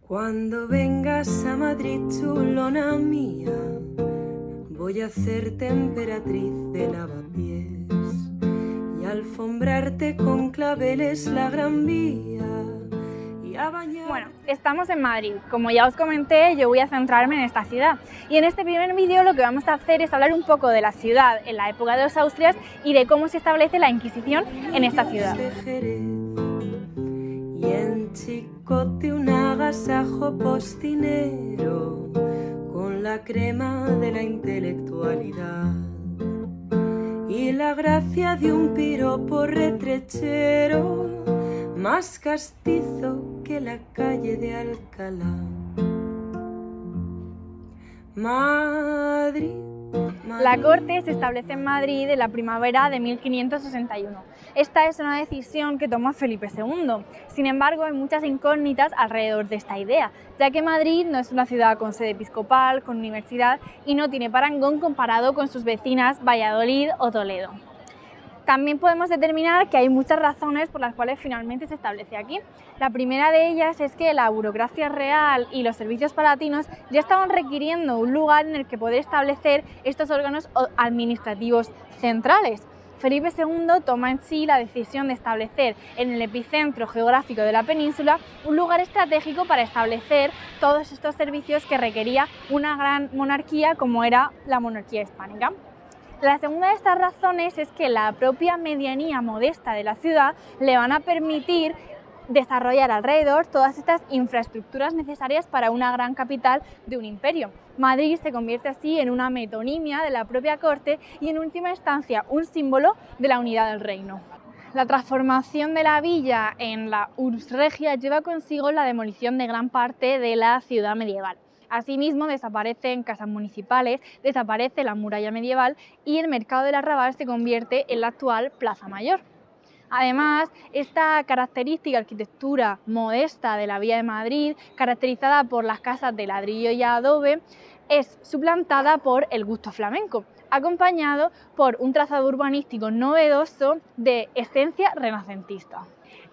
Cuando vengas a Madrid, chulona mía, voy a hacerte emperatriz de lavapiés y alfombrarte con claveles la Gran Vía y a bañar... Bueno, estamos en Madrid. Como ya os comenté, yo voy a centrarme en esta ciudad. Y en este primer vídeo lo que vamos a hacer es hablar un poco de la ciudad en la época de los Austrias y de cómo se establece la Inquisición en esta ciudad. Y en Chicote un agasajo postinero con la crema de la intelectualidad y la gracia de un piropo retrechero más castizo que la calle de Alcalá. Madrid. La corte se establece en Madrid en la primavera de 1561. Esta es una decisión que toma Felipe II. Sin embargo, hay muchas incógnitas alrededor de esta idea, ya que Madrid no es una ciudad con sede episcopal, con universidad y no tiene parangón comparado con sus vecinas Valladolid o Toledo. También podemos determinar que hay muchas razones por las cuales finalmente se establece aquí. La primera de ellas es que la burocracia real y los servicios palatinos ya estaban requiriendo un lugar en el que poder establecer estos órganos administrativos centrales. Felipe II toma en sí la decisión de establecer en el epicentro geográfico de la península un lugar estratégico para establecer todos estos servicios que requería una gran monarquía como era la monarquía hispánica. La segunda de estas razones es que la propia medianía modesta de la ciudad le van a permitir desarrollar alrededor todas estas infraestructuras necesarias para una gran capital de un imperio. Madrid se convierte así en una metonimia de la propia corte y en última instancia un símbolo de la unidad del reino. La transformación de la villa en la Urbs Regia lleva consigo la demolición de gran parte de la ciudad medieval. Asimismo, desaparecen casas municipales, desaparece la muralla medieval y el mercado del Arrabal se convierte en la actual Plaza Mayor. Además, esta característica arquitectura modesta de la Villa de Madrid, caracterizada por las casas de ladrillo y adobe, es suplantada por el gusto flamenco, acompañado por un trazado urbanístico novedoso de esencia renacentista.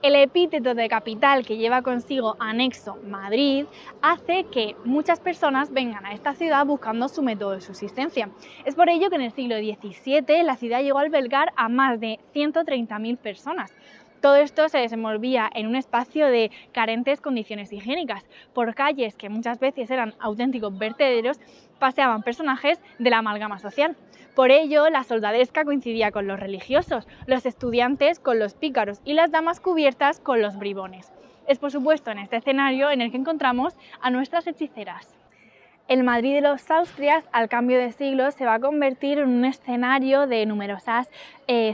El epíteto de capital que lleva consigo anexo Madrid hace que muchas personas vengan a esta ciudad buscando su método de subsistencia. Es por ello que en el siglo XVII la ciudad llegó a albergar a más de 130.000 personas. Todo esto se desenvolvía en un espacio de carentes condiciones higiénicas. Por calles que muchas veces eran auténticos vertederos, paseaban personajes de la amalgama social. Por ello, la soldadesca coincidía con los religiosos, los estudiantes con los pícaros y las damas cubiertas con los bribones. Es por supuesto en este escenario en el que encontramos a nuestras hechiceras. El Madrid de los Austrias, al cambio de siglo, se va a convertir en un escenario de numerosas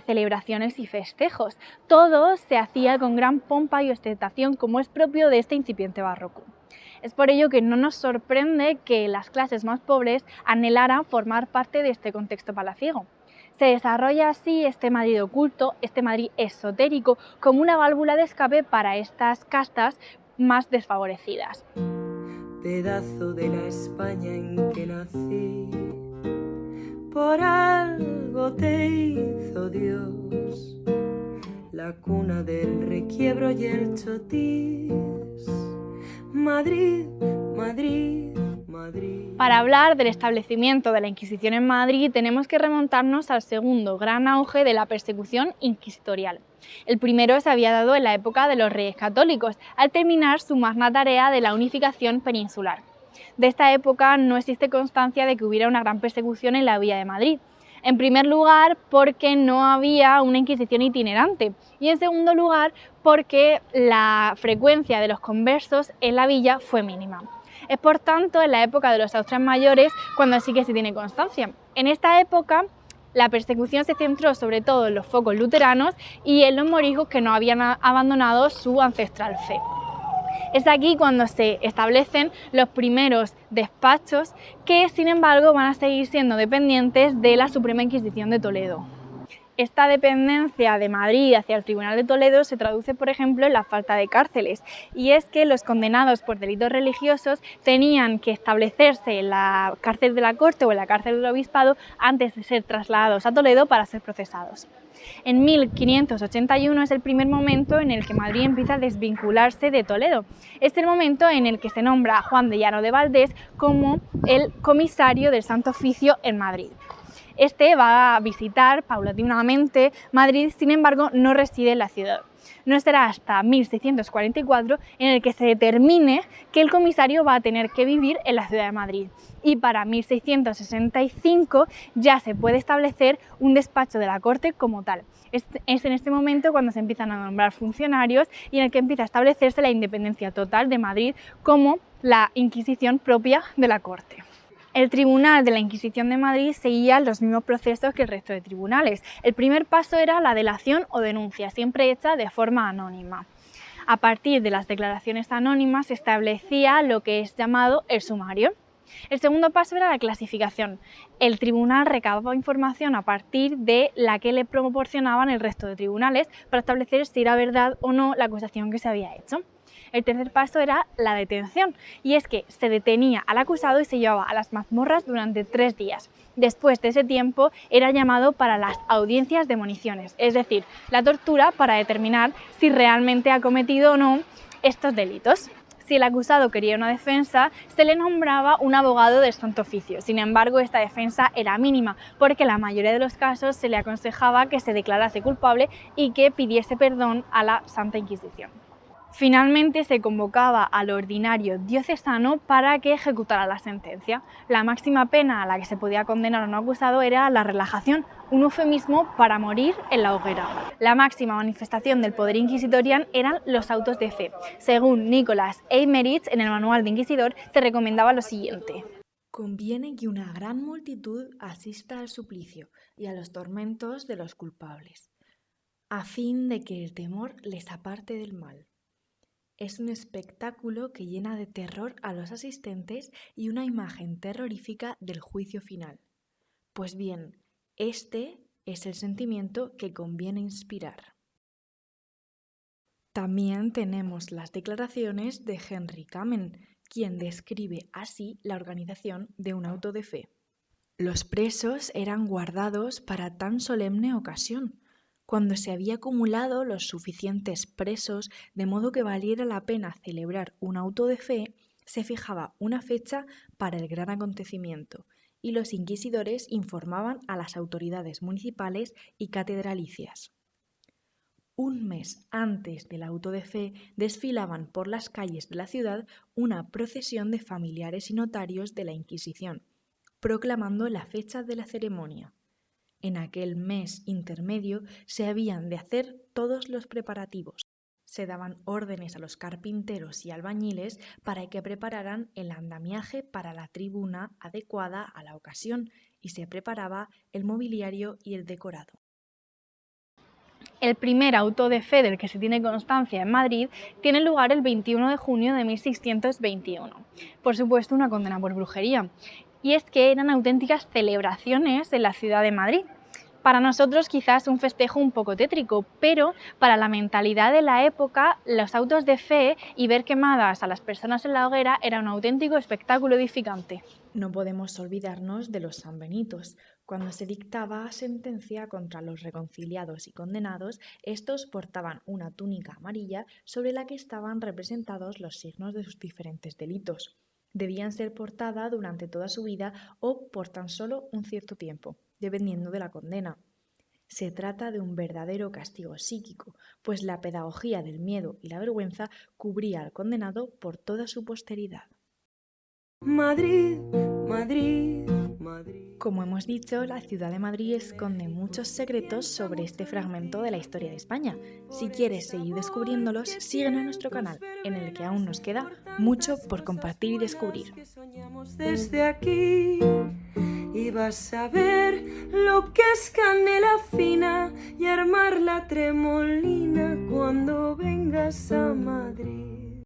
celebraciones y festejos. Todo se hacía con gran pompa y ostentación, como es propio de este incipiente barroco. Es por ello que no nos sorprende que las clases más pobres anhelaran formar parte de este contexto palaciego. Se desarrolla así este Madrid oculto, este Madrid esotérico, como una válvula de escape para estas castas más desfavorecidas. Pedazo de la España en que nací, por algo te hizo Dios, la cuna del requiebro y el chotis, Madrid, Madrid, Madrid. Para hablar del establecimiento de la Inquisición en Madrid tenemos que remontarnos al segundo gran auge de la persecución inquisitorial. El primero se había dado en la época de los Reyes Católicos, al terminar su magna tarea de la unificación peninsular. De esta época no existe constancia de que hubiera una gran persecución en la Villa de Madrid. En primer lugar, porque no había una Inquisición itinerante y en segundo lugar, porque la frecuencia de los conversos en la villa fue mínima. Es por tanto en la época de los Austrias mayores cuando sí que se tiene constancia. En esta época la persecución se centró sobre todo en los focos luteranos y en los moriscos que no habían abandonado su ancestral fe. Es aquí cuando se establecen los primeros despachos que, sin embargo, van a seguir siendo dependientes de la Suprema Inquisición de Toledo. Esta dependencia de Madrid hacia el Tribunal de Toledo se traduce, por ejemplo, en la falta de cárceles, y es que los condenados por delitos religiosos tenían que establecerse en la cárcel de la corte o en la cárcel del obispado antes de ser trasladados a Toledo para ser procesados. En 1581 es el primer momento en el que Madrid empieza a desvincularse de Toledo. Es el momento en el que se nombra a Juan de Llano de Valdés como el comisario del Santo Oficio en Madrid. Este va a visitar paulatinamente Madrid, sin embargo, no reside en la ciudad. No será hasta 1644 en el que se determine que el comisario va a tener que vivir en la ciudad de Madrid. Y para 1665 ya se puede establecer un despacho de la corte como tal. Es en este momento cuando se empiezan a nombrar funcionarios y en el que empieza a establecerse la independencia total de Madrid como la Inquisición propia de la corte. El Tribunal de la Inquisición de Madrid seguía los mismos procesos que el resto de tribunales. El primer paso era la delación o denuncia, siempre hecha de forma anónima. A partir de las declaraciones anónimas se establecía lo que es llamado el sumario. El segundo paso era la clasificación. El tribunal recababa información a partir de la que le proporcionaban el resto de tribunales para establecer si era verdad o no la acusación que se había hecho. El tercer paso era la detención, y es que se detenía al acusado y se llevaba a las mazmorras durante 3 días. Después de ese tiempo era llamado para las audiencias de moniciones, es decir, la tortura para determinar si realmente ha cometido o no estos delitos. Si el acusado quería una defensa, se le nombraba un abogado del Santo Oficio. Sin embargo, esta defensa era mínima, porque en la mayoría de los casos se le aconsejaba que se declarase culpable y que pidiese perdón a la Santa Inquisición. Finalmente se convocaba al ordinario diocesano para que ejecutara la sentencia. La máxima pena a la que se podía condenar a un acusado era la relajación, un eufemismo para morir en la hoguera. La máxima manifestación del poder inquisitorial eran los autos de fe. Según Nicolás Eymerich, en el Manual de Inquisidor, se recomendaba lo siguiente: conviene que una gran multitud asista al suplicio y a los tormentos de los culpables, a fin de que el temor les aparte del mal. Es un espectáculo que llena de terror a los asistentes y una imagen terrorífica del juicio final. Pues bien, este es el sentimiento que conviene inspirar. También tenemos las declaraciones de Henry Kamen, quien describe así la organización de un auto de fe. Los presos eran guardados para tan solemne ocasión. Cuando se había acumulado los suficientes presos de modo que valiera la pena celebrar un auto de fe, se fijaba una fecha para el gran acontecimiento y los inquisidores informaban a las autoridades municipales y catedralicias. Un mes antes del auto de fe desfilaban por las calles de la ciudad una procesión de familiares y notarios de la Inquisición, proclamando la fecha de la ceremonia. En aquel mes intermedio se habían de hacer todos los preparativos. Se daban órdenes a los carpinteros y albañiles para que prepararan el andamiaje para la tribuna adecuada a la ocasión y se preparaba el mobiliario y el decorado. El primer auto de fe del que se tiene constancia en Madrid tiene lugar el 21 de junio de 1621. Por supuesto, una condena por brujería. Y es que eran auténticas celebraciones en la ciudad de Madrid. Para nosotros quizás un festejo un poco tétrico, pero para la mentalidad de la época, los autos de fe y ver quemadas a las personas en la hoguera era un auténtico espectáculo edificante. No podemos olvidarnos de los sanbenitos. Cuando se dictaba sentencia contra los reconciliados y condenados, estos portaban una túnica amarilla sobre la que estaban representados los signos de sus diferentes delitos. Debían ser portada durante toda su vida o por tan solo un cierto tiempo, dependiendo de la condena. Se trata de un verdadero castigo psíquico, pues la pedagogía del miedo y la vergüenza cubría al condenado por toda su posteridad. Madrid, Madrid, Madrid. Como hemos dicho, la ciudad de Madrid esconde muchos secretos sobre este fragmento de la historia de España. Si quieres seguir descubriéndolos, síguenos en nuestro canal, en el que aún nos queda mucho por compartir y descubrir. Desde aquí y vas a ver lo que es canela fina y armar la tremolina cuando vengas a Madrid.